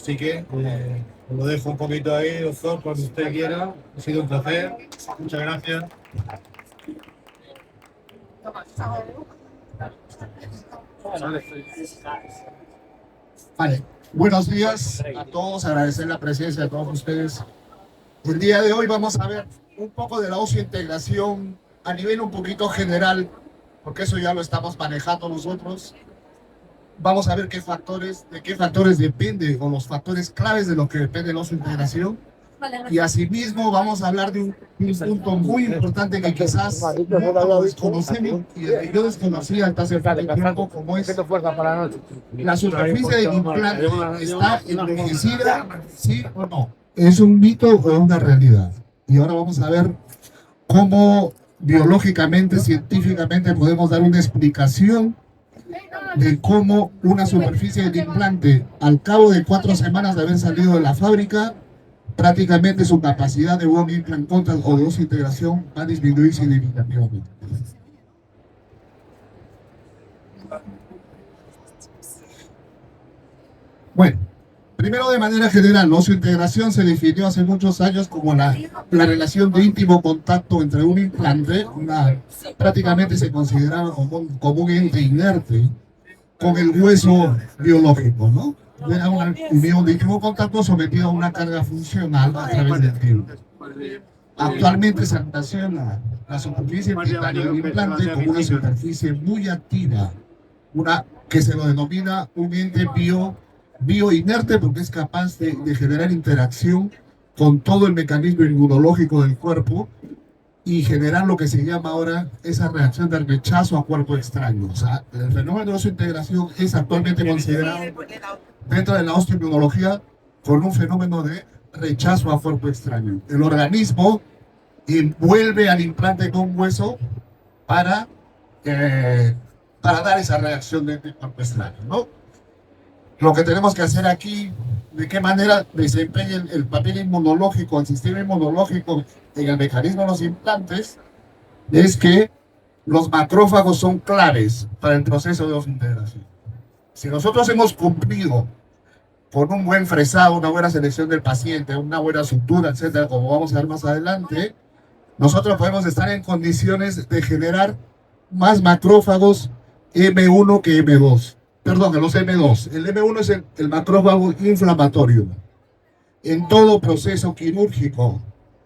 Así que lo dejo un poquito ahí, doctor, cuando usted quiera. Ha sido un placer. Muchas gracias. Vale, buenos días a todos, agradecer la presencia de todos ustedes. El día de hoy vamos a ver un poco de la integración a nivel un poquito general, porque eso ya lo estamos manejando nosotros. Vamos a ver de qué factores depende, o los factores claves de lo que depende la integración. Y asimismo vamos a hablar de un punto muy importante que quizás no lo desconocemos y yo desconocía hasta hace poco tiempo, como es la superficie del implante. ¿Está envejecida, sí o no? ¿Es un mito o una realidad? Y ahora vamos a ver cómo biológicamente, científicamente podemos dar una explicación de cómo una superficie del implante, al cabo de 4 semanas de haber salido de la fábrica, prácticamente su capacidad de bone implant contact o de integración va a disminuir significativamente. Bueno, primero de manera general, la integración se definió hace muchos años como la relación de íntimo contacto entre un implante, prácticamente se consideraba como un ente inerte, con el hueso biológico, ¿no? Era una unión de íntimo contacto sometida a una carga funcional a través del tiempo. Actualmente se relaciona la superficie primaria del implante como una superficie muy activa, una que se lo denomina un ente bioinerte porque es capaz de generar interacción con todo el mecanismo inmunológico del cuerpo y generar lo que se llama ahora esa reacción de rechazo a cuerpo extraño. O sea, el fenómeno de su integración es actualmente considerado dentro de la osteoinmunología con un fenómeno de rechazo a cuerpo extraño. El organismo envuelve al implante con hueso para, eh, para dar esa reacción de cuerpo extraño, ¿no? Lo que tenemos que hacer aquí, de qué manera desempeña el papel inmunológico, el sistema inmunológico en el mecanismo de los implantes, es que los macrófagos son claves para el proceso de integración. Si nosotros hemos cumplido con un buen fresado, una buena selección del paciente, una buena sutura, etcétera, como vamos a ver más adelante, nosotros podemos estar en condiciones de generar más macrófagos M1 que M2. Perdón, los M2. El M1 es el macrófago inflamatorio. En todo proceso quirúrgico,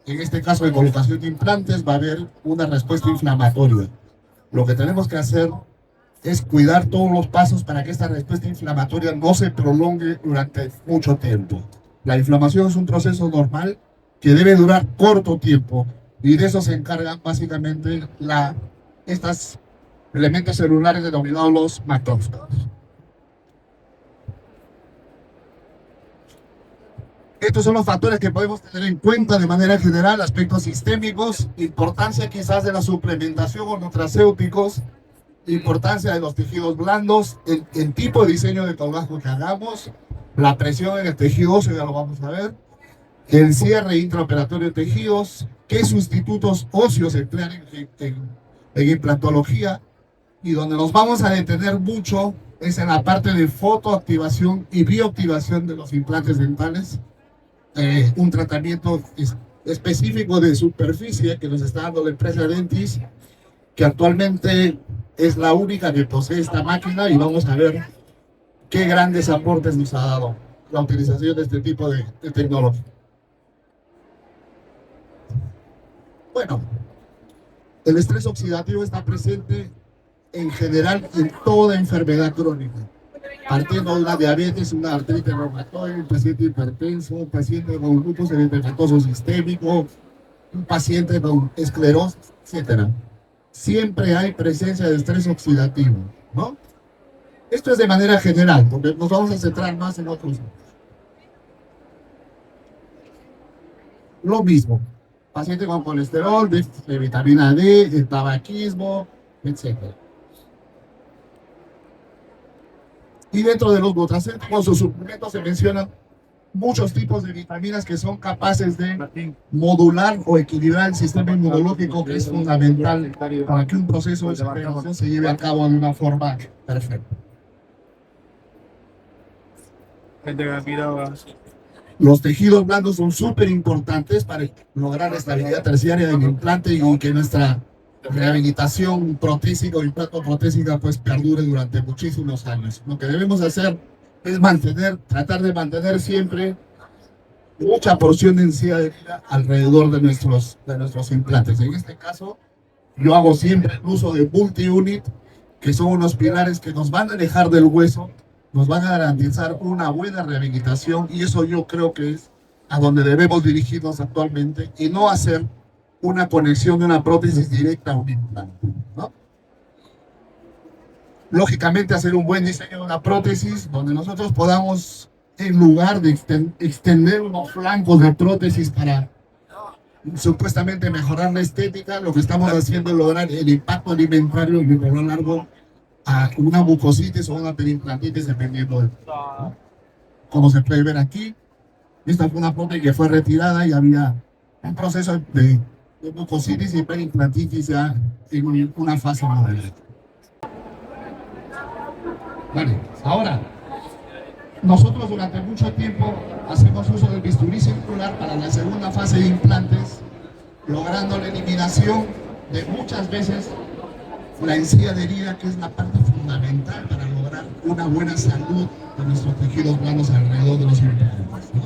en este caso de colocación de implantes, va a haber una respuesta inflamatoria. Lo que tenemos que hacer es cuidar todos los pasos para que esta respuesta inflamatoria no se prolongue durante mucho tiempo. La inflamación es un proceso normal que debe durar corto tiempo y de eso se encargan básicamente estos elementos celulares denominados los macrófagos. Estos son los factores que podemos tener en cuenta de manera general, aspectos sistémicos, importancia quizás de la suplementación o nutracéuticos, importancia de los tejidos blandos, el tipo de diseño de colgajo que hagamos, la presión en el tejido óseo, ya lo vamos a ver, el cierre intraoperatorio de tejidos, qué sustitutos óseos se emplean en implantología, y donde nos vamos a detener mucho es en la parte de fotoactivación y bioactivación de los implantes dentales, un tratamiento específico de superficie que nos está dando la empresa Dentis, que actualmente es la única que posee esta máquina, y vamos a ver qué grandes aportes nos ha dado la utilización de este tipo de tecnología. Bueno, el estrés oxidativo está presente en general en toda enfermedad crónica, partiendo de una diabetes, una artritis reumatoide, un paciente hipertenso, un paciente con lupus eritematoso sistémico, un paciente con esclerosis, etc. Siempre hay presencia de estrés oxidativo, ¿no? Esto es de manera general, porque nos vamos a centrar más en otros. Lo mismo, paciente con colesterol, de vitamina D, el tabaquismo, etc. Y dentro de los nutracéuticos o suplementos se mencionan muchos tipos de vitaminas que son capaces de modular o equilibrar el sistema inmunológico, que es fundamental para que un proceso de integración se lleve a cabo de una forma perfecta. Los tejidos blandos son súper importantes para lograr la estabilidad terciaria del implante y que nuestra rehabilitación protésica o implante protésica pues perdure durante muchísimos años. Lo que debemos hacer es tratar de mantener siempre mucha porción de encía de vida alrededor de nuestros implantes. En este caso, yo hago siempre el uso de multi-unit, que son unos pilares que nos van a alejar del hueso, nos van a garantizar una buena rehabilitación, y eso yo creo que es a donde debemos dirigirnos actualmente, y no hacer una conexión de una prótesis directa a un implante, ¿no? Lógicamente, hacer un buen diseño de una prótesis donde nosotros podamos, en lugar de extender unos flancos de prótesis para supuestamente mejorar la estética, lo que estamos haciendo es lograr el impacto alimentario y a lo largo a una mucositis o una periimplantitis, dependiendo de, ¿no? Como se puede ver aquí, esta fue una prótesis que fue retirada y había un proceso de mucositis y periimplantitis ya en una fase moderna. Vale, ahora, nosotros durante mucho tiempo hacemos uso del bisturí circular para la segunda fase de implantes, logrando la eliminación de muchas veces la encía adherida, que es la parte fundamental para lograr una buena salud de nuestros tejidos blandos alrededor de los implantes, ¿no?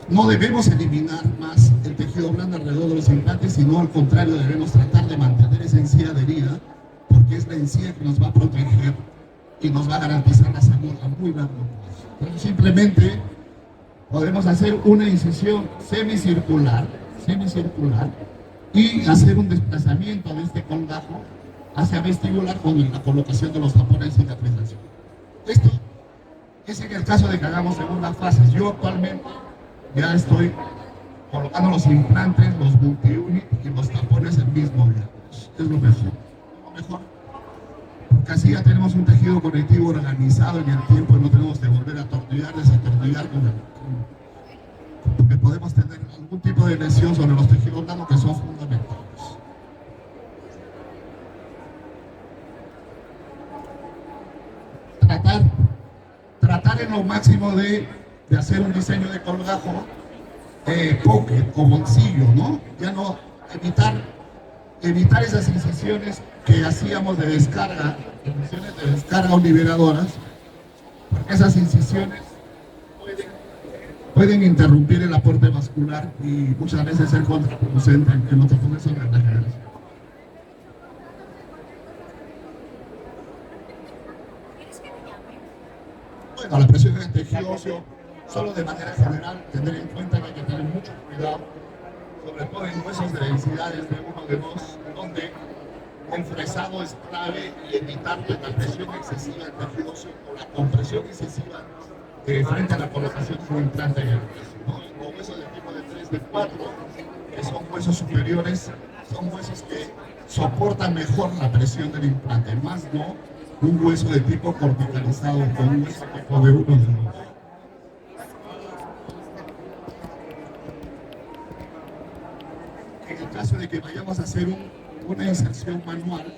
No debemos eliminar más el tejido blando alrededor de los implantes, sino al contrario, debemos tratar de mantener esa encía adherida, porque es la encía que nos va a proteger y nos va a garantizar la salud a muy largo plazo. Entonces, simplemente podemos hacer una incisión semicircular y hacer un desplazamiento de este colgajo hacia vestibular con la colocación de los tapones de cicatrización. Esto es en el caso de que hagamos segundas fases. Yo actualmente ya estoy colocando los implantes, los multi-unit y los tapones el mismo día. Es lo mejor. Porque así ya tenemos un tejido conectivo organizado en el tiempo y no tenemos que volver a atornillar, desatornillar, porque podemos tener algún tipo de lesión sobre los tejidos blandos que son fundamentales. Tratar en lo máximo de hacer un diseño de colgajo pocket o bolsillo, ¿no? Ya no evitar esas incisiones que hacíamos de descarga, o liberadoras, porque esas incisiones pueden interrumpir el aporte vascular y muchas veces ser contraproducente en nuestro proceso de regeneración. Bueno, la presión en el tejido óseo, solo de manera general, tener en cuenta que hay que tener mucho cuidado, sobre todo en huesos de densidades de 1 de 2, donde el fresado es clave y evitar la presión excesiva del tejido óseo o la compresión excesiva frente a la colocación de un implante en el hueso, ¿no? Los huesos de tipo de 3, de 4, que son huesos superiores, son huesos que soportan mejor la presión del implante, más no un hueso de tipo corticalizado con un hueso tipo de 1 de 2. En el caso de que vayamos a hacer una inserción manual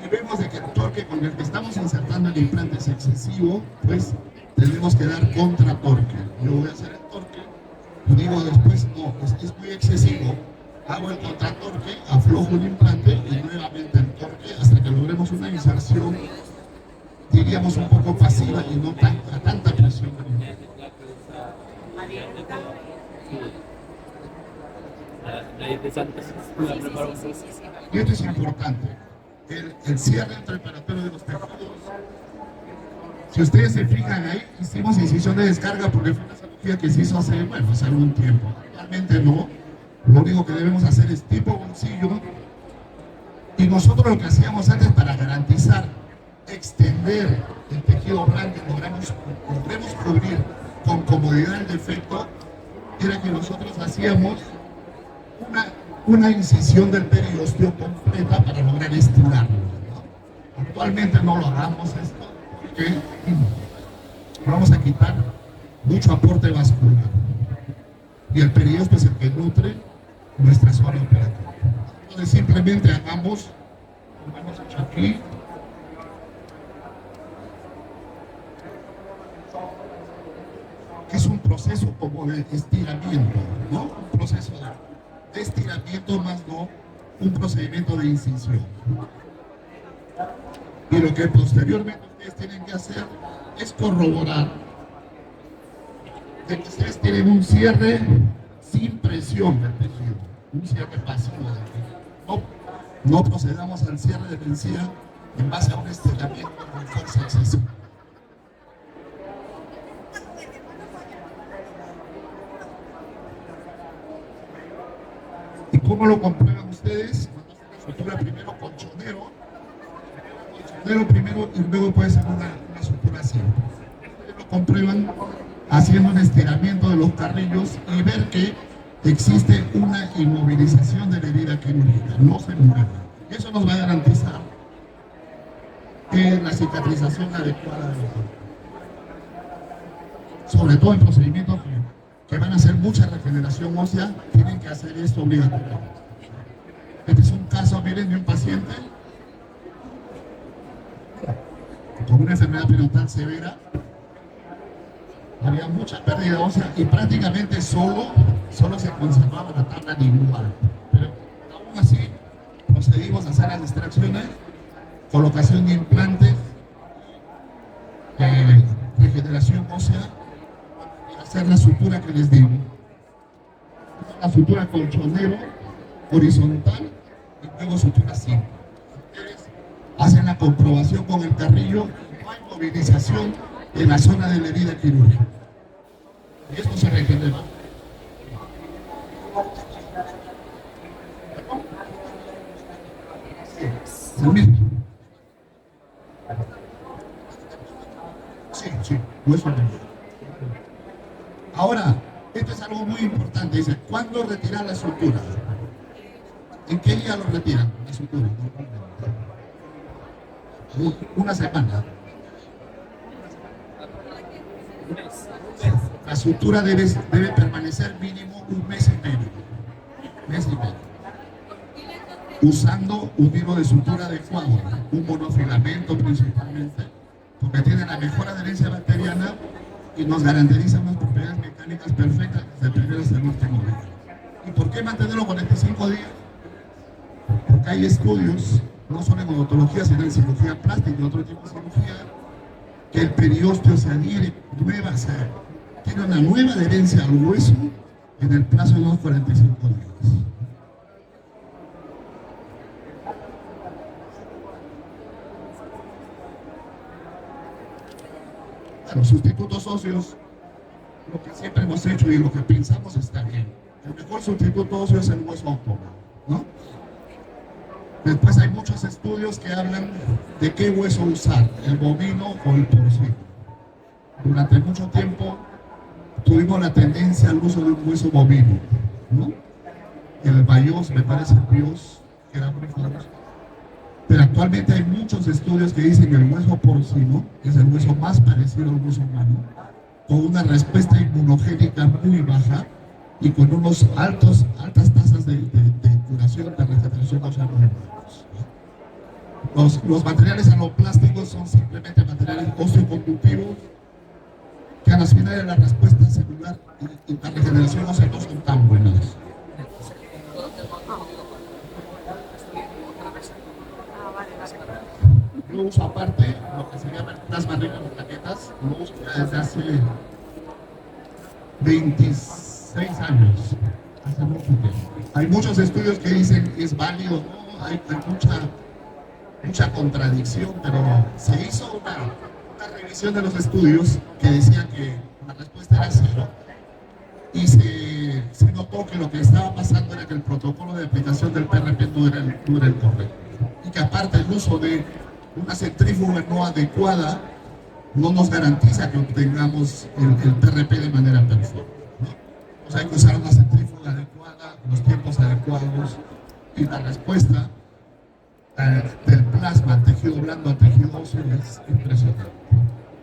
y vemos de que el torque con el que estamos insertando el implante es excesivo, pues tenemos que dar contratorque. Yo voy a hacer el torque y digo después, no, es muy excesivo, hago el contratorque, aflojo el implante y nuevamente el torque hasta que logremos una inserción, diríamos, un poco pasiva y no tanta presión del implante. Y esto es importante, el cierre intraoperatorio de los tejidos. Si ustedes se fijan ahí, hicimos incisión de descarga porque fue una cirugía que se hizo hace algún tiempo. Actualmente no, lo único que debemos hacer es tipo bolsillo, y nosotros lo que hacíamos antes para garantizar, extender el tejido blando y logremos cubrir con comodidad el defecto, era que nosotros hacíamos una incisión del periósteo completa para lograr estirarlo, ¿no? Actualmente no lo hagamos esto porque vamos a quitar mucho aporte vascular y el periósteo es el que nutre nuestra zona operativa. Entonces simplemente hagamos, como hemos hecho aquí, que es un proceso como de estiramiento, ¿no? Un proceso de estiramiento más no un procedimiento de incisión. Y lo que posteriormente ustedes tienen que hacer es corroborar de que ustedes tienen un cierre sin presión del tejido, un cierre pasivo del tejido. No procedamos al cierre de la encía en base a un estiramiento con fuerza excesiva. ¿Y cómo lo comprueban ustedes? Cuando hacen la sutura primero colchonero primero y luego puede ser una sutura simple. Ustedes lo comprueban haciendo un estiramiento de los carrillos y ver que existe una inmovilización de la herida quirúrgica, no se mueve. Y eso nos va a garantizar que la cicatrización adecuada de los golpes. Sobre todo en procedimientos que van a hacer mucha regeneración ósea, tienen que hacer esto obligatoriamente. Este es un caso, miren, de un paciente con una enfermedad perioral severa. Había mucha pérdida ósea y prácticamente solo se conservaba la tabla lingual. Pero aún así procedimos a hacer las extracciones, colocación de implantes, regeneración ósea y hacer la sutura que les digo. La sutura colchonero, horizontal y luego sutura simple. Ustedes hacen la comprobación con el carrillo, no hay movilización en la zona de la herida quirúrgica. Y esto se regenera. Sí, lo mismo. Sí, hueso mismo. Ahora, esto es algo muy importante. Dice, ¿cuándo retirar la sutura? ¿En qué día lo retiran? La sutura. Una semana. La sutura debe permanecer mínimo un mes y medio. Usando un hilo de sutura adecuado, un monofilamento principalmente, porque tiene la mejor adherencia bacteriana y nos garantiza unas propiedades mecánicas perfectas desde el primero hasta el último día. ¿Y por qué mantenerlo 45 días? Porque hay estudios, no solo en odontología, sino en cirugía plástica y otro tipo de cirugía, que el periósteo se adhiere, tiene una nueva adherencia al hueso en el plazo de unos 45 días. Los sustitutos óseos, lo que siempre hemos hecho y lo que pensamos está bien. El mejor sustituto óseo es el hueso autónomo, ¿no? Después hay muchos estudios que hablan de qué hueso usar, el bovino o el porcino. Durante mucho tiempo tuvimos la tendencia al uso de un hueso bovino, ¿no? El Bayos, me parece el Bios, que era muy famoso. Pero actualmente hay muchos estudios que dicen que el hueso porcino es el hueso más parecido al hueso humano, con una respuesta inmunogénica muy baja y con unas altas tasas de curación, de regeneración ósea muy buenos. Los materiales aloplásticos son simplemente materiales osteoconductivos que a las finales de la respuesta celular y la regeneración ósea no son tan buenas. Yo uso aparte lo que se llama plasma rico en plaquetas, lo uso desde hace 26 años, hace mucho tiempo. Hay muchos estudios que dicen que es válido, ¿no? Hay mucha contradicción, pero se hizo una revisión de los estudios que decía que la respuesta era cero y se notó que lo que estaba pasando era que el protocolo de aplicación del PRP no era el correcto y que aparte el uso de una centrífuga no adecuada no nos garantiza que obtengamos el PRP de manera perfecta, ¿no? O sea, hay que usar una centrífuga adecuada, los tiempos adecuados y la respuesta del plasma al tejido blando al tejido óseo es impresionante.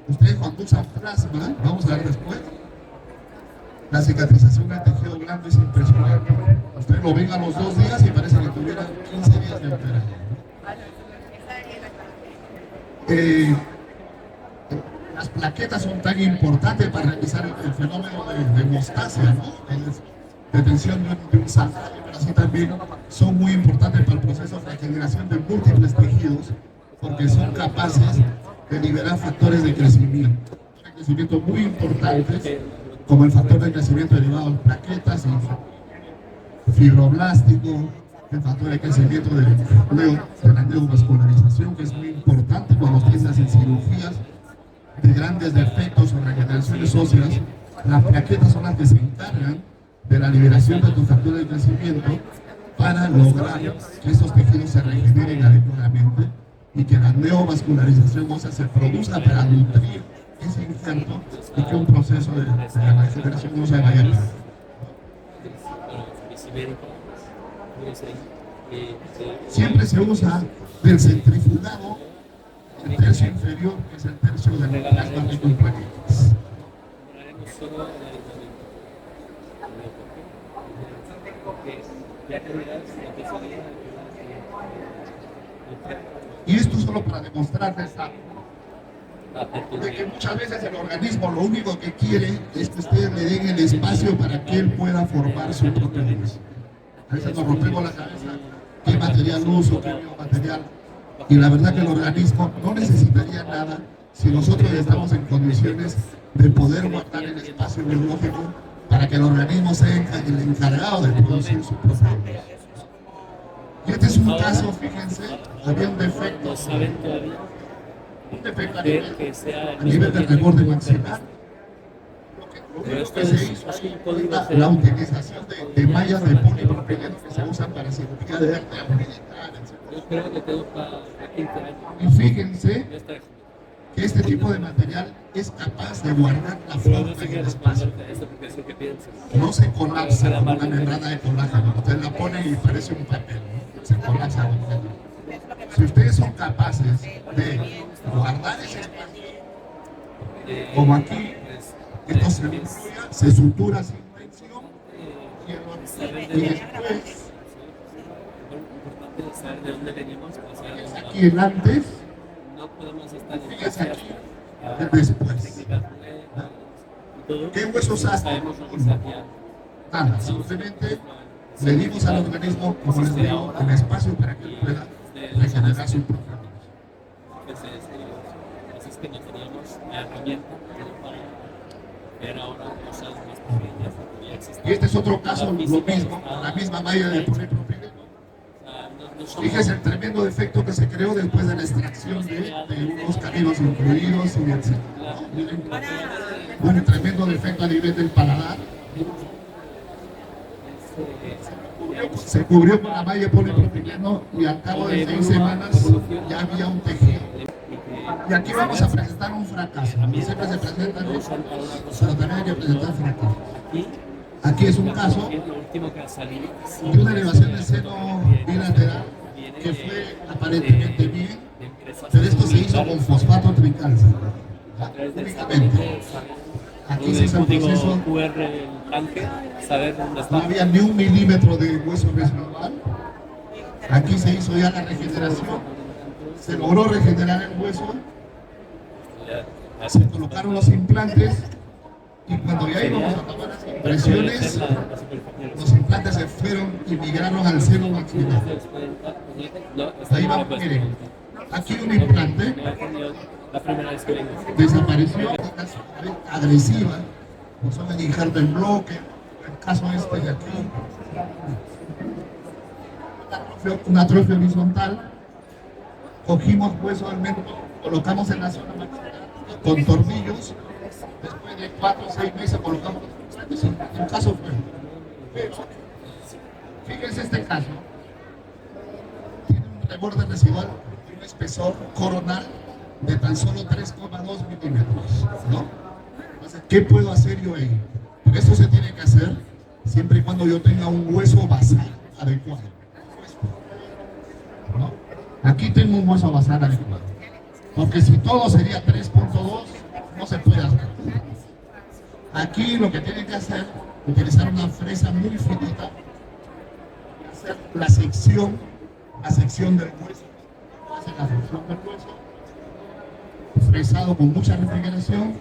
Ustedes cuando usan plasma, vamos a ver después, la cicatrización del tejido blando es impresionante. Ustedes lo ven a los 2 días y parece que tuvieran 15 días de operación, ¿no? plaquetas son tan importantes para realizar el fenómeno de hemostasia, ¿no? De tensión de un sanguíneo, pero así también son muy importantes para el proceso de regeneración de múltiples tejidos, porque son capaces de liberar factores de crecimiento muy importantes, como el factor de crecimiento derivado de plaquetas y fibroblástico, el factor de crecimiento de la neovascularización, que es muy importante cuando piensas en cirugías de grandes defectos o regeneraciones óseas. Las plaquetas son las que se encargan de la liberación de tus factores de crecimiento para lograr que estos tejidos se regeneren adecuadamente y que la neovascularización ósea se produzca para nutrir ese injerto y que un proceso de la regeneración ósea vaya a pasar. Siempre se usa del centrifugado el tercio inferior, que es el tercio del plasma rico en plaquetas. Y esto solo para demostrarles de que muchas veces el organismo lo único que quiere es que ustedes le den el espacio para que él pueda formar su propio hueso. A veces nos rompemos la cabeza qué material uso, qué biomaterial, y la verdad que el organismo no necesitaría nada si nosotros estamos en condiciones de poder guardar el espacio biológico para que el organismo sea el encargado de producir su propio hueso. Y este es un caso, fíjense, había un defecto a nivel del reborde maxilar. Lo único que se hizo fue la utilización de mallas de polipropileno que se usan para cirugía de arte militar, etc. Y fíjense que este tipo de material es capaz de guardar la forma en el espacio. No se colapsa con una membrana de colágeno. Ustedes la ponen y parece un papel, ¿no? Se colapsa completamente. Si ustedes son capaces de guardar ese espacio, como aquí, esto se sutura sin tensión y después aquí el antes, fíjense aquí el después. ¿Qué huesos hacen? Nada, simplemente le dimos al organismo, como les digo, el espacio para que pueda regenerar su propio hueso. Es que no teníamos la herramienta para ver ahora cosas más pequeñas que ya existen. Y este es otro caso, lo mismo, con la misma malla de polipropileno. Fíjese el tremendo defecto que se creó después de la extracción de unos caminos incluidos y etc. Un tremendo defecto a nivel del paladar. Se cubrió con la malla de polipropileno y al cabo de 6 semanas ya había un tejido. Y aquí vamos a presentar un fracaso. Siempre se presentan eso, pero también hay que presentar fracasos. Aquí es un caso de una elevación del seno bilateral que fue aparentemente bien, pero esto se hizo con fosfato tricalcio. Únicamente. Aquí se hizo el proceso. No había ni 1 milímetro de hueso residual. Aquí se hizo ya la regeneración. Se logró regenerar el hueso. Se colocaron los implantes. Y cuando ya íbamos a tomar las impresiones, los implantes se fueron y migraron al seno maxilar. Ahí vamos, miren. Aquí un implante desapareció, agresiva, son el injerto en bloque, el caso este de aquí, una atrofia horizontal, cogimos hueso al menos, colocamos en la zona maxilar con tornillos. Después de 4 o 6 meses colocamos los implantes. El caso fue. Pero, fíjense este caso. Tiene un reborde residual y un espesor coronal de tan solo 3,2 milímetros, ¿no? Entonces, ¿qué puedo hacer yo ahí? Porque esto se tiene que hacer siempre y cuando yo tenga un hueso basal adecuado, ¿no? Aquí tengo un hueso basal adecuado. Porque si todo sería 3,2, no se puede hacer. Aquí lo que tienen que hacer, utilizar una fresa muy finita, hacer la sección del hueso. Hacen la sección del hueso, fresado con mucha refrigeración,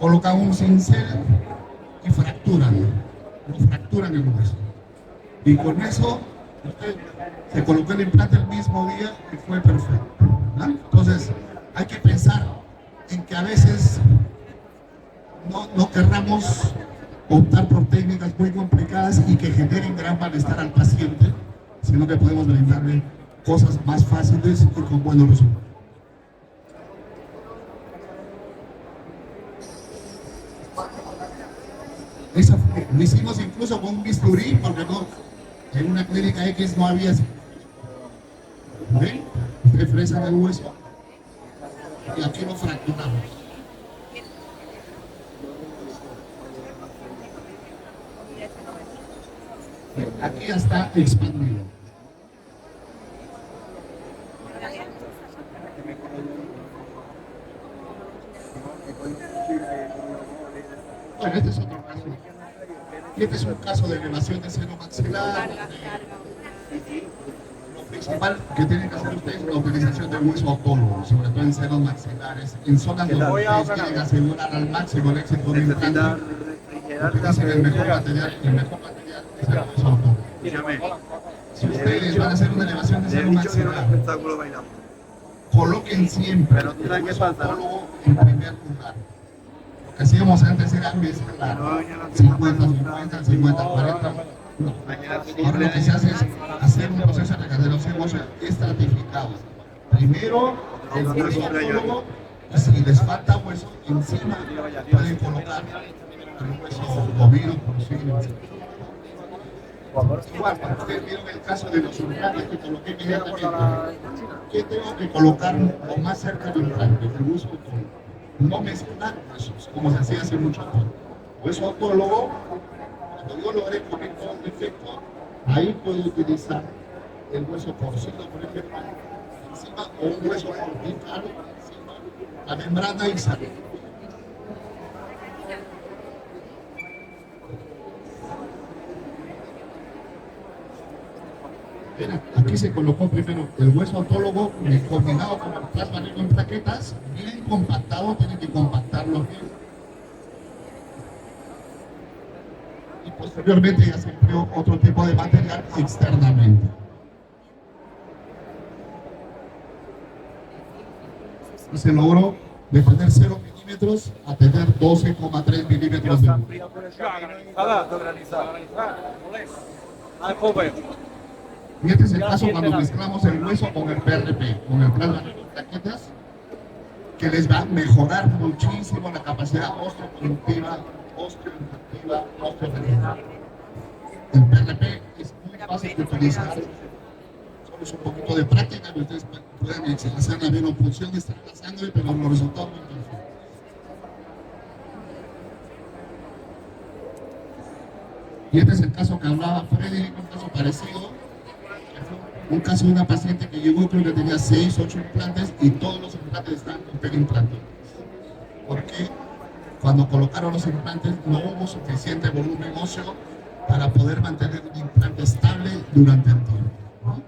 colocan un cincel y fracturan el hueso. Y con eso se colocó el implante el mismo día y fue perfecto, ¿no? Entonces hay que pensar en que a veces no querramos optar por técnicas muy complicadas y que generen gran malestar al paciente, sino que podemos brindarle cosas más fáciles y con buenos resultados. Eso lo hicimos incluso con un bisturí, porque no, en una clínica X no había. ¿Ven? Usted fresa el hueso y aquí lo fracturamos. Aquí ya está expandido. Bueno, este es otro caso. Y este es un caso de elevación de seno maxilar. Lo principal que tienen que hacer ustedes es la utilización de hueso autólogo, sobre todo en senos maxilares, en zonas donde ustedes quieren asegurar al máximo el éxito del implante. Utilicen el mejor material es el hueso autólogo. Si ustedes van a hacer una elevación de seno maxilar, coloquen siempre el hueso autólogo en primer lugar. Lo que hacíamos antes era mezclar 50-50, 50-40. No. Ahora lo que se hace es hacer un proceso de regeneración ósea estratificado. Primero el hueso autólogo, y si les falta hueso, encima pueden colocar el hueso bovino, porcino, etc. Igual, cuando ustedes vieron el caso de los implantes que coloqué inmediatamente, ¿qué tengo que colocar lo más cerca del implante? El hueso autólogo. No mezclar huesos, como se hacía hace mucho tiempo. Hueso autólogo, cuando yo logré poner todo el defecto, ahí puedo utilizar el hueso porcino, por ejemplo, encima, o un hueso cortical, encima, la membrana y salir. Aquí se colocó primero el hueso autólogo combinado con el plasma rico en plaquetas, bien compactado, tienen que compactarlo bien. Y posteriormente ya se empleó otro tipo de material externamente. Y se logró de tener 0 milímetros a tener 12,3 milímetros de luz. Y este es el caso cuando mezclamos el hueso con el PRP, con el plasma de plaquetas, que les va a mejorar muchísimo la capacidad osteoproductiva, osteogenética. El PRP es muy fácil de utilizar, solo es un poquito de práctica, que ustedes pueden hacer la venopunción y extraer la sangre, pero los resultados muy perfectos. Y este es el caso que hablaba Freddy, un caso parecido. Un caso de una paciente que llegó, creo que tenía 6, 8 implantes y todos los implantes estaban con perimplante. Porque cuando colocaron los implantes no hubo suficiente volumen óseo para poder mantener un implante estable durante el tiempo, ¿no?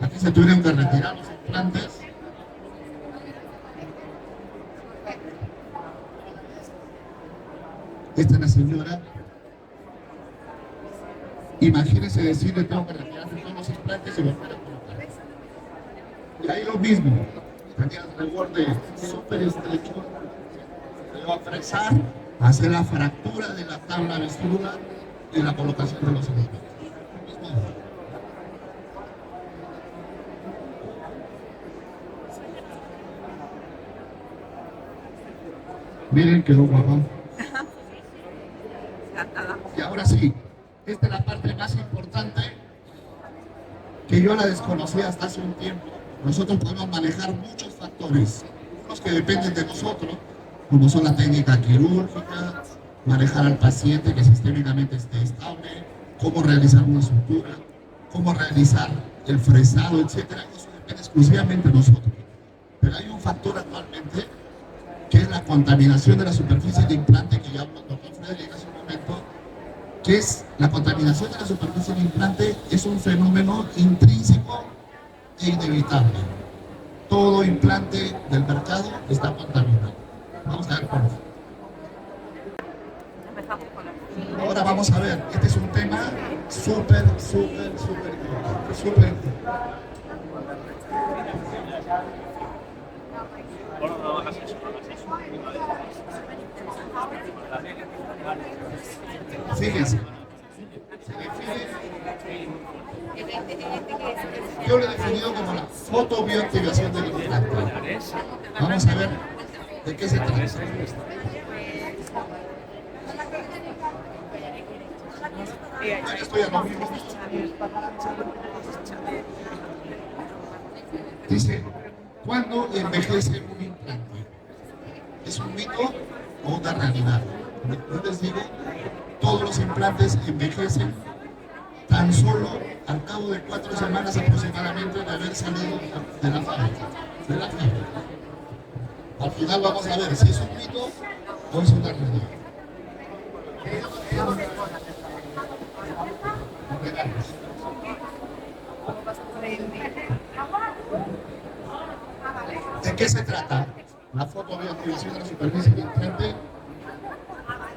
Aquí se tuvieron que retirar los implantes. Esta es la señora. Imagínense decirle, tengo que retirar todos los implantes y volver a colocar. Y ahí lo mismo, tenía el reborde súper estrecho, se va a fresar, hacer la fractura de la tabla vestibular y la colocación de los implantes. Miren quedó guapo. Y ahora sí, esta es la parte más importante que yo la desconocía hasta hace un tiempo. Nosotros podemos manejar muchos factores, unos que dependen de nosotros, como son la técnica quirúrgica, manejar al paciente que sistémicamente esté estable, cómo realizar una sutura, cómo realizar el fresado, etc. Eso depende exclusivamente de nosotros. Pero hay un factor actualmente que es la contaminación de la superficie de implante, que ya habló el doctor Frederick hace un momento, que es la contaminación de la superficie de implante, es un fenómeno intrínseco e inevitable. todo implante del mercado está contaminado. Vamos a ver cómo. Ahora vamos a ver, este es un tema súper importante. Fíjense, yo lo he definido como la fotobioactivación del implante. Vamos a ver de qué se trata. Esto ya lo vimos. Dice, ¿cuándo envejece un implante? ¿Es un mito o una realidad? Yo les digo, todos los implantes envejecen tan solo al cabo de 4 semanas aproximadamente de haber salido de la fábrica. Al final vamos a ver si es un mito o es una realidad. ¿De qué se trata la fotobioactivación de la superficie del implante?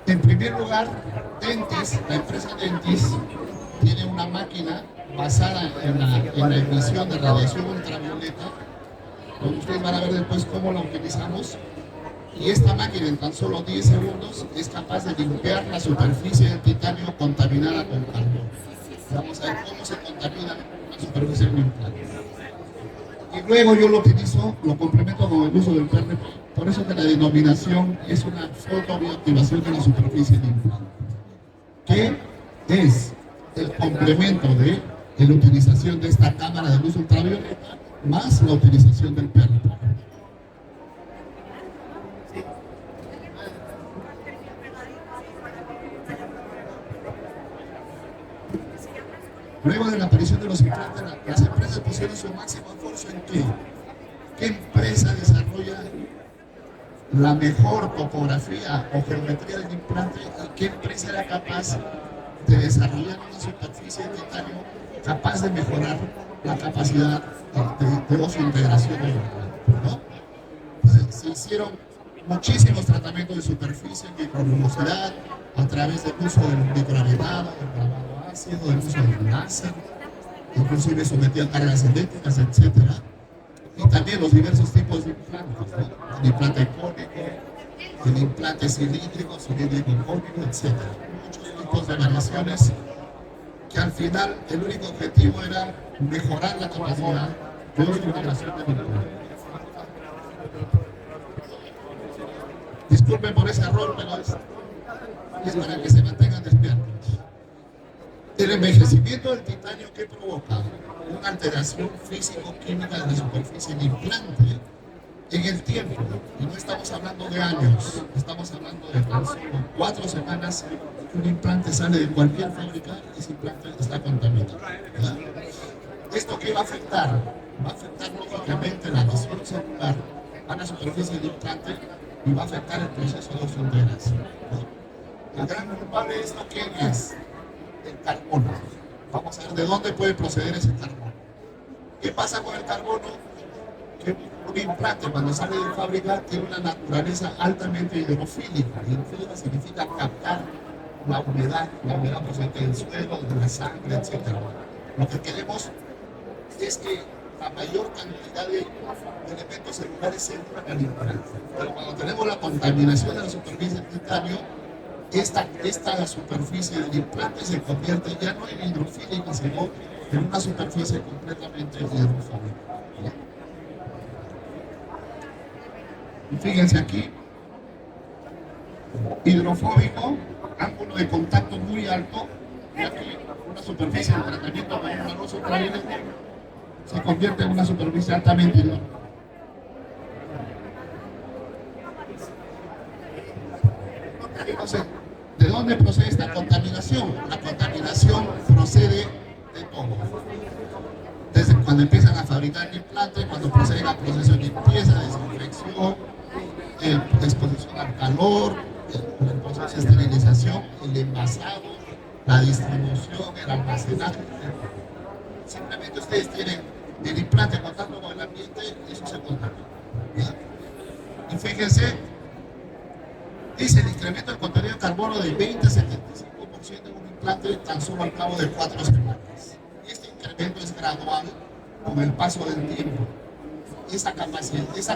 En primer lugar, Dentis, la empresa Dentis, tiene una máquina basada en la emisión de radiación ultravioleta, donde ustedes van a ver después cómo la utilizamos. Y esta máquina en tan solo 10 segundos es capaz de limpiar la superficie del titanio contaminada con carbón. Vamos a ver cómo se contamina la superficie del implante. Y luego yo lo utilizo, lo complemento con el uso del PRP. Por eso que la denominación es una fotobioactivación de la superficie del implante, que es el complemento de la utilización de esta cámara de luz ultravioleta más la utilización del PRP. Luego de la aparición de los implantes, las empresas pusieron su máximo esfuerzo en qué empresa desarrolla la mejor topografía o geometría del implante y qué empresa era capaz de desarrollar una superficie de titanio capaz de mejorar la capacidad de osmointegración del implante, ¿no? Entonces, se hicieron muchísimos tratamientos de superficie, microluminosidad, a través del uso del microagregado, del grabado ácido, del uso del láser, inclusive sometido a cargas eléctricas, etc. Y también los diversos tipos de implantes, ¿no? El implante cónico, el implante cilíndrico cónico, etc. Muchos tipos de variaciones que al final el único objetivo era mejorar la capacidad de osmointegración del implante. Disculpen por ese error, pero es para que se mantengan despiertos. El envejecimiento del titanio, ¿qué provoca? Una alteración físico-química de la superficie del implante en el tiempo. Y no estamos hablando de años, estamos hablando de tan solo 4 semanas que un implante sale de cualquier fábrica y ese implante está contaminado, ¿verdad? ¿Esto qué va a afectar? Va a afectar lógicamente la adhesión celular a la superficie del implante y va a afectar el proceso de osmointegración, ¿no? El gran culpable de esto, ¿quién es? El carbono. Vamos a ver de dónde puede proceder ese carbono. ¿Qué pasa con el carbono? Que un implante cuando sale de fábrica tiene una naturaleza altamente hidrofílica. Hidrofílica significa captar la humedad procedente del suelo, de la sangre, etc. Lo que queremos es que la mayor cantidad de elementos celulares se entran al implante. Pero cuando tenemos la contaminación de la superficie del titanio, esta superficie del implante se convierte ya no en hidrofílica, sino en una superficie completamente hidrofóbica. Y fíjense aquí, hidrofóbico, ángulo de contacto muy alto, y aquí una superficie de tratamiento con una luz ultravioleta se convierte en una superficie altamente hidrofóbica. Entonces, ¿de dónde procede esta contaminación? La contaminación procede de todo. Desde cuando empiezan a fabricar el implante, cuando proceden a procesos de limpieza, desinfección, exposición al calor, el proceso de esterilización, el envasado, la distribución, el almacenaje. Simplemente ustedes tienen el implante en contacto con el ambiente, eso se contamina. ¿Ya? Y fíjense, dice el incremento del contenido de carbono de 20 a 75% en un implante tan solo al cabo de 4 semanas. Y este incremento es gradual con el paso del tiempo. Esa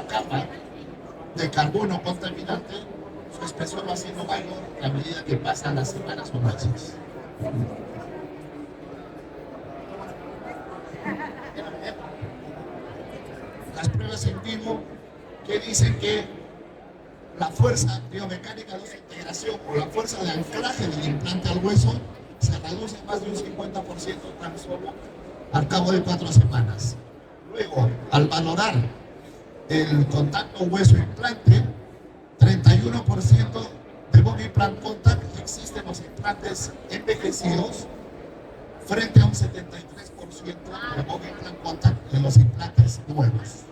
capa de carbono contaminante, su espesor va siendo mayor a medida que pasan las semanas o meses. Las pruebas en vivo que dicen que la fuerza biomecánica de desintegración o la fuerza de anclaje del implante al hueso se reduce más de un 50% tan solo al cabo de 4 semanas. Luego, al valorar el contacto hueso-implante, 31% de bone implant contact existe en los implantes envejecidos frente a un 73% de bone implant contact en los implantes nuevos.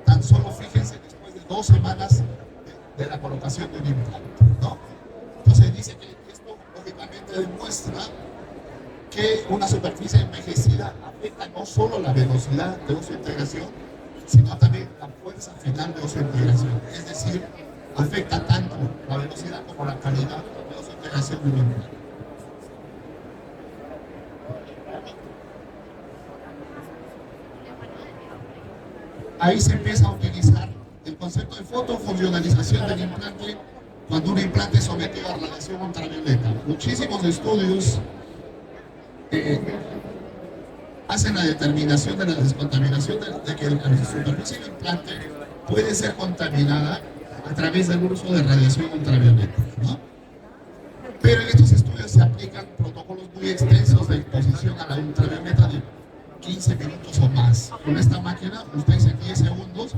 Tan solo fíjense después de 2 semanas de la colocación de un implante, ¿no? Entonces dice que esto lógicamente demuestra que una superficie envejecida afecta no solo la velocidad de oseointegración, sino también la fuerza final de oseointegración. Es decir, afecta tanto la velocidad como la calidad de oseointegración de un implante. Ahí se empieza a utilizar el concepto de fotofuncionalización del implante cuando un implante es sometido a radiación ultravioleta. Muchísimos estudios hacen la determinación de la descontaminación de que la superficie del implante puede ser contaminada a través del uso de radiación ultravioleta, ¿no? Pero en estos estudios se aplican protocolos muy extensos de exposición a la ultravioleta de 15 minutos o más. Con esta máquina, ustedes en 10 segundos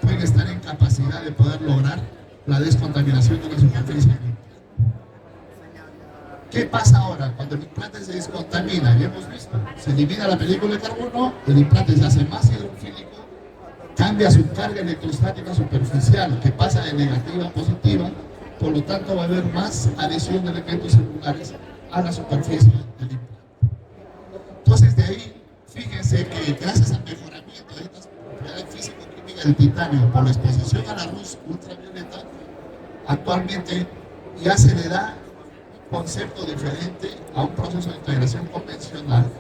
pueden estar en capacidad de poder lograr la descontaminación de la superficie del implante. ¿Qué pasa ahora? Cuando el implante se descontamina, ya hemos visto, se elimina la película de carbono, el implante se hace más hidrofílico, cambia su carga electrostática superficial, que pasa de negativa a positiva, por lo tanto va a haber más adhesión de elementos celulares a la superficie del implante. Entonces de ahí, fíjense que gracias al mejoramiento de estas propiedades físico-químicas del titanio por la exposición a la luz ultravioleta, actualmente ya se le da un concepto diferente a un proceso de integración convencional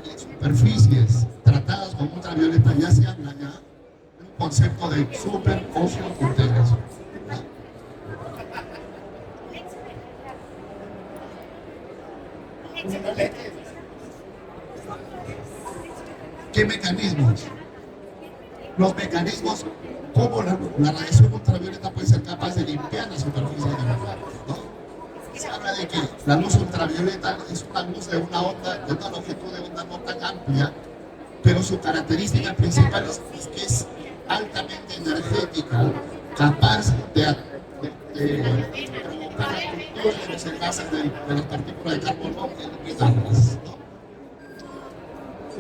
y en superficies tratadas con ultravioleta ya se habla ya de un concepto de super óseo integración. ¿Qué mecanismos? Los mecanismos, como la radiación ultravioleta puede ser capaz de limpiar la superficie del implante, ¿no? Se habla de que la luz ultravioleta es una luz de una onda, de una longitud de onda no tan amplia, pero su característica principal es que es altamente energética, capaz de provocar la ruptura de los enlaces de las partículas de carbono y eliminarlas, ¿no?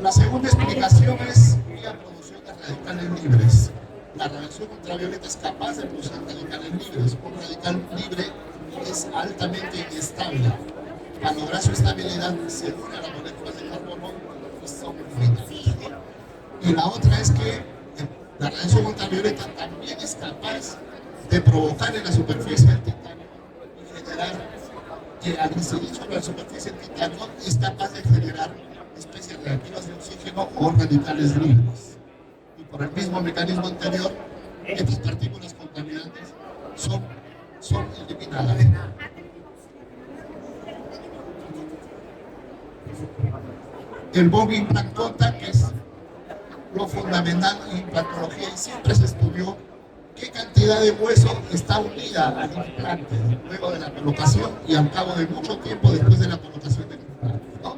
La segunda explicación es vía producción de radicales libres. La radiación ultravioleta es capaz de producir radicales libres. Un radical libre es altamente inestable. Para lograr su estabilidad se une a las moléculas de carbono y son finitas. Y la otra es que la radiación ultravioleta también es capaz de provocar en la superficie del titanio y generar que al incidir sobre la superficie del titanio es capaz de generar especies reactivas de oxígeno o radicales libres. Y por el mismo mecanismo anterior, estas partículas contaminantes son eliminadas. El bone implant contact, que es lo fundamental en implantología, y siempre se estudió qué cantidad de hueso está unida al implante luego de la colocación y al cabo de mucho tiempo después de la colocación del implante, ¿no?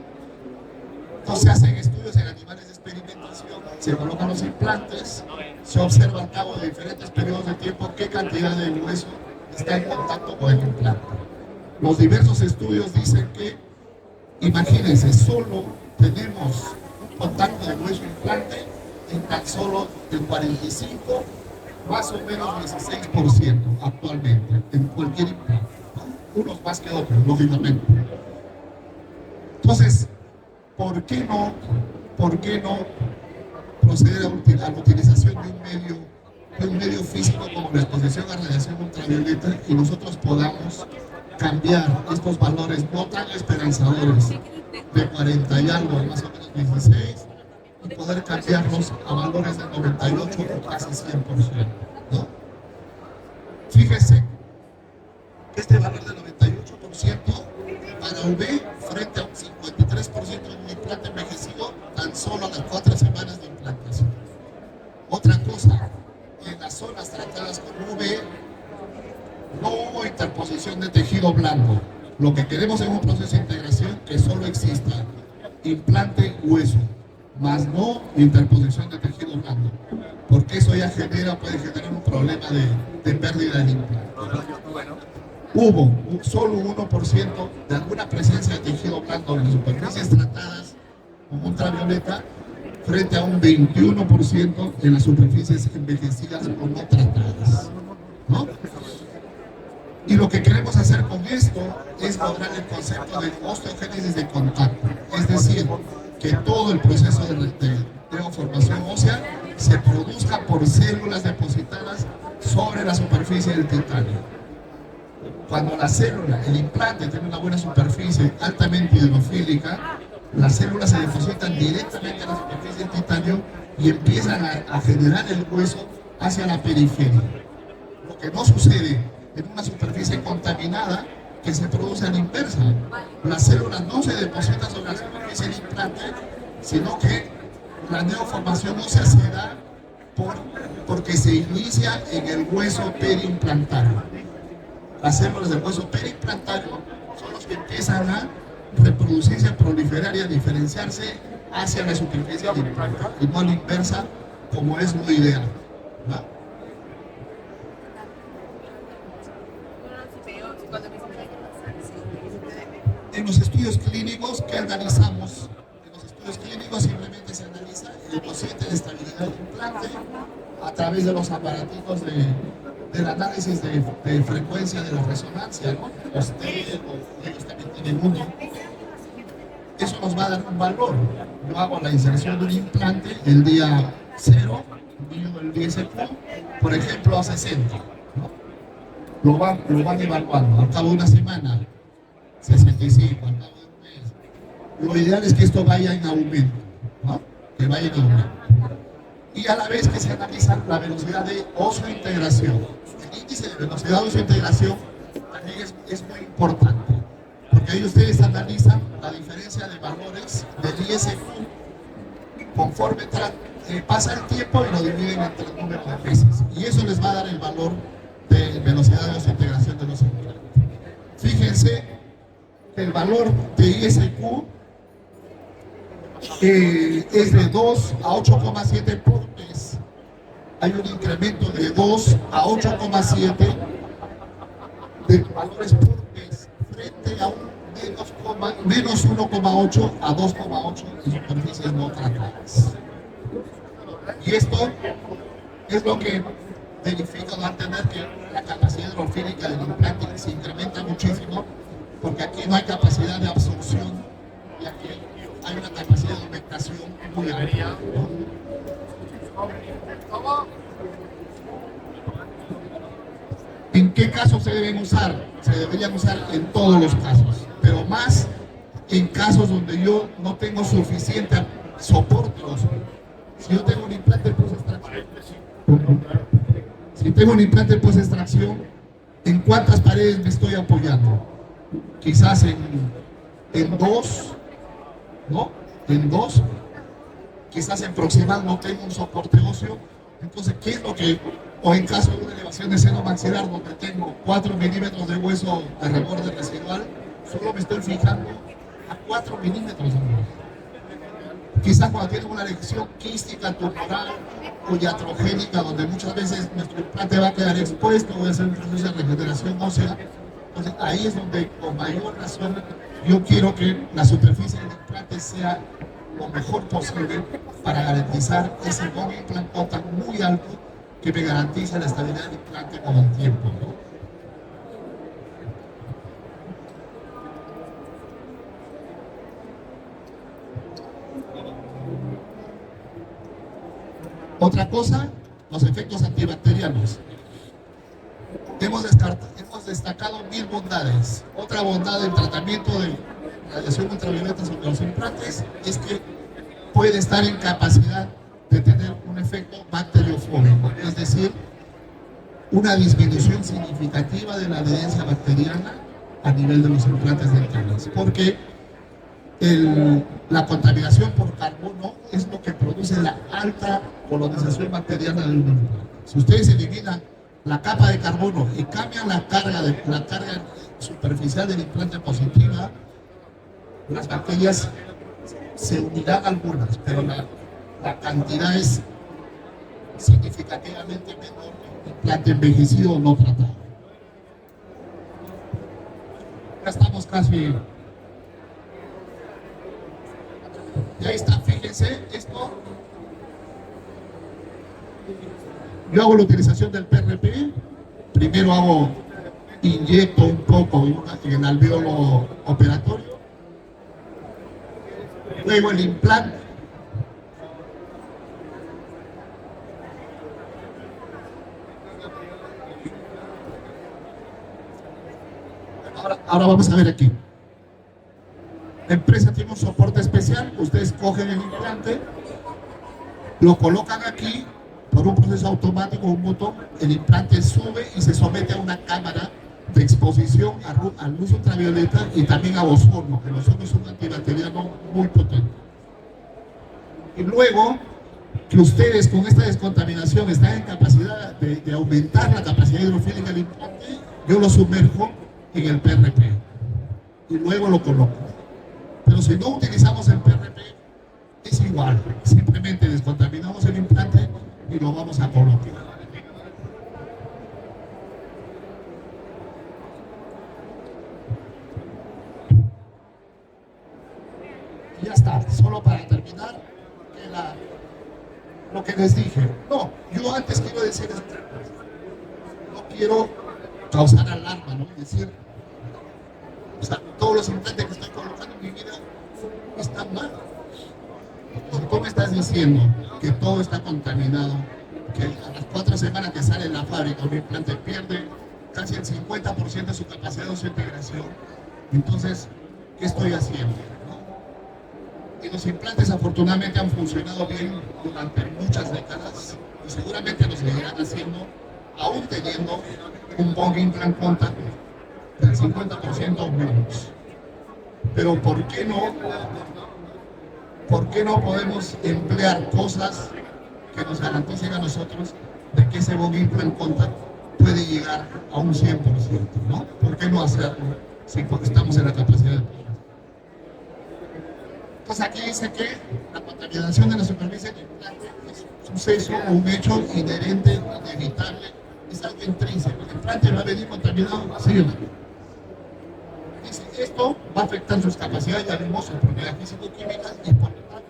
Entonces se hacen estudios en animales de experimentación, se colocan los implantes, se observa al cabo de diferentes periodos de tiempo qué cantidad de hueso está en contacto con el implante. Los diversos estudios dicen que, imagínense, solo tenemos un contacto de hueso-implante en tan solo el 45, más o menos 16% actualmente, en cualquier implante, ¿no? Unos más que otros, lógicamente. Entonces, ¿por qué no proceder a la utilización de un medio físico como la exposición a radiación ultravioleta y nosotros podamos cambiar estos valores no tan esperanzadores de 40 y algo, más o menos 16, y poder cambiarlos a valores de 98 o casi 100%, ¿no? Fíjense que este valor del 98% para UV frente a un 53% de un implante envejecido tan solo a las 4 semanas de implantación. Otra cosa, en las zonas tratadas con UV no hubo interposición de tejido blando. Lo que queremos en un proceso de integración que solo exista implante hueso, más no interposición de tejido blando, porque eso ya puede generar un problema de pérdida de implante. Hubo solo un 1% de alguna presencia de tejido blando en las superficies tratadas con ultravioleta frente a un 21% en las superficies envejecidas o no tratadas, ¿no? Y lo que queremos hacer con esto es lograr el concepto de osteogénesis de contacto, es decir, que todo el proceso de formación ósea se produzca por células depositadas sobre la superficie del titanio. Cuando la célula, el implante, tiene una buena superficie altamente hidrofílica, las células se depositan directamente en la superficie del titanio y empiezan a generar el hueso hacia la periferia. Lo que no sucede en una superficie contaminada, que se produce a la inversa. Las células no se depositan sobre la superficie del implante, sino que la neoformación ósea se da porque se inicia en el hueso periimplantario. Las células del hueso periimplantario son los que empiezan a reproducirse, a proliferar y a diferenciarse hacia la superficie del implante, y no a la inversa, como es lo ideal, ¿no? En los estudios clínicos que analizamos, en los estudios clínicos simplemente se analiza el cociente de estabilidad del implante a través de los aparatitos del análisis de frecuencia de la resonancia, ¿no? Los TEL, ellos también tienen uno. Eso nos va a dar un valor. Yo hago la inserción de un implante el día 0, mido el DSQ, por ejemplo, a 60, ¿no? Lo van evaluando. Al cabo de una semana, 65, al cabo de un mes. Lo ideal es que esto vaya en aumento, ¿no? Que vaya en aumento. Y a la vez que se analiza la velocidad de oso-integración. El índice de velocidad de oso-integración también es muy importante, porque ahí ustedes analizan la diferencia de valores del ISQ conforme pasa el tiempo y lo dividen entre el número de veces. Y eso les va a dar el valor de velocidad de oso-integración de los implantes. Fíjense que el valor de ISQ es de 2 a 8,7 por mes. Hay un incremento de 2 a 8,7 de valores por mes frente a un menos 1,8 a 2,8 en superficies no tratadas. Y esto es lo que verifica, va a entender que la capacidad hidrofílica del implante se incrementa muchísimo, porque aquí no hay capacidad de absorción y aquí hay una capacidad de humectación muy amplia, ¿no? ¿En qué casos se deben usar? Se deberían usar en todos los casos, pero más en casos donde yo no tengo suficiente soporte óseo. Si yo tengo un implante post-extracción, ¿en cuántas paredes me estoy apoyando? Quizás en dos, ¿no? En dos, quizás en proximal no tengo un soporte óseo. Entonces, ¿qué es lo que, o en caso de una elevación de seno maxilar donde tengo 4 milímetros de hueso de reborde residual, solo me estoy fijando a 4 milímetros de hueso? Quizás cuando tengo una lesión quística, tumoral o iatrogénica, donde muchas veces nuestro implante va a quedar expuesto, voy a hacer un proceso de regeneración ósea. Entonces ahí es donde con mayor razón yo quiero que la superficie del implante sea lo mejor posible para garantizar ese bone implant total muy alto que me garantiza la estabilidad del implante con el tiempo, ¿no? Otra cosa, los efectos antibacterianos. Hemos destacado 1000 bondades. Otra bondad del tratamiento de radiación ultravioleta sobre los implantes es que puede estar en capacidad de tener un efecto bacteriofóbico, es decir, una disminución significativa de la adherencia bacteriana a nivel de los implantes dentales, porque la contaminación por carbono es lo que produce la alta colonización bacteriana de un implante. Si ustedes eliminan la capa de carbono y cambian la carga superficial del implante positiva, las bacterias se unirán algunas, pero la cantidad es significativamente menor que un implante envejecido o no tratado. Ya estamos casi. Ya está, fíjense, esto. Yo hago la utilización del PRP. Primero inyecto un poco en el alveolo operatorio. Luego el implante. Ahora vamos a ver aquí. La empresa tiene un soporte especial. Ustedes cogen el implante, lo colocan aquí por un proceso automático, un botón. El implante sube y se somete a una cámara de exposición a luz ultravioleta y también a ozono. El ozono es un antibacteriano muy potente. Y luego que ustedes con esta descontaminación están en capacidad de aumentar la capacidad hidrofílica del implante, yo lo sumerjo en el PRP y luego lo coloco. Pero si no utilizamos el PRP, es igual, simplemente descontaminamos el implante y lo vamos a colocar. Y ya está, solo para terminar, lo que les dije. No, yo antes quiero decir otra cosa. No quiero causar alarma, ¿no? Es decir, o sea, todos los implantes que estoy colocando en mi vida están mal. Si tú me estás diciendo que todo está contaminado, que a las 4 semanas que sale en la fábrica un implante pierde casi el 50% de su capacidad de desintegración, entonces, ¿qué estoy haciendo? ¿No? Y los implantes afortunadamente han funcionado bien durante muchas décadas y seguramente lo seguirán haciendo, aún teniendo un bone implant contact del 50% o menos. Pero ¿por qué no podemos emplear cosas que nos garanticen a nosotros de que ese bone implant contact puede llegar a un 100%, ¿no? ¿Por qué no hacerlo si estamos en la capacidad de poder? Entonces aquí dice que la contaminación de la superficie del implante es un suceso o un hecho inherente, inevitable, es algo intrínseco. El implante va a venir contaminado, sí o no. Dice, esto va a afectar sus capacidades, ya vimos sus propiedades físico-químicas y por lo tanto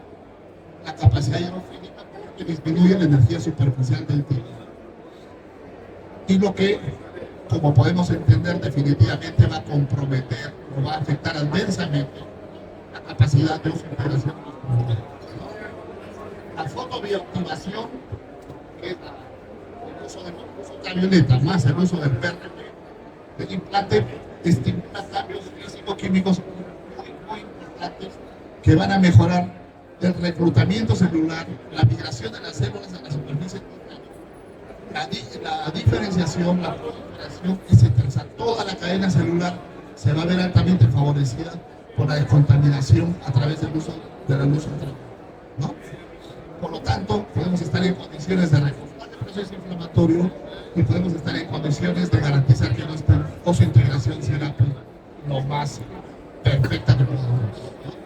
la capacidad hidrofílica que disminuye la energía superficial del tipo. Y lo que, como podemos entender, definitivamente va a comprometer o va a afectar adversamente la capacidad de desintegración de los productos. La fotobioactivación, que es el uso de luz ultravioleta más el uso del PRP del implante, estimula cambios físico-químicos muy importantes que van a mejorar el reclutamiento celular, la migración de las células a la superficie total, la diferenciación, la proliferación, etc. O sea, toda la cadena celular se va a ver altamente favorecida por la descontaminación a través del uso de la luz ultravioleta, ¿no? Por lo tanto, podemos estar en condiciones de reforzar el proceso inflamatorio y podemos estar en condiciones de garantizar que nuestra osintegración será lo más perfecta que podamos, ¿no?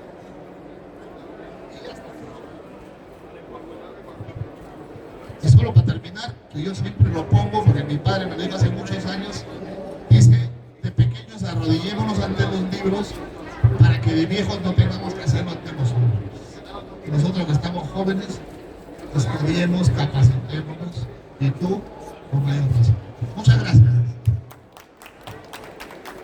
Y solo para terminar, que yo siempre lo pongo porque mi padre me lo dijo hace muchos años, dice, de pequeños arrodillémonos ante los libros para que de viejos no tengamos que hacerlo ante los hombres. Y nosotros que estamos jóvenes, estudiemos, capacitémonos, y tú, con mayor razón. Muchas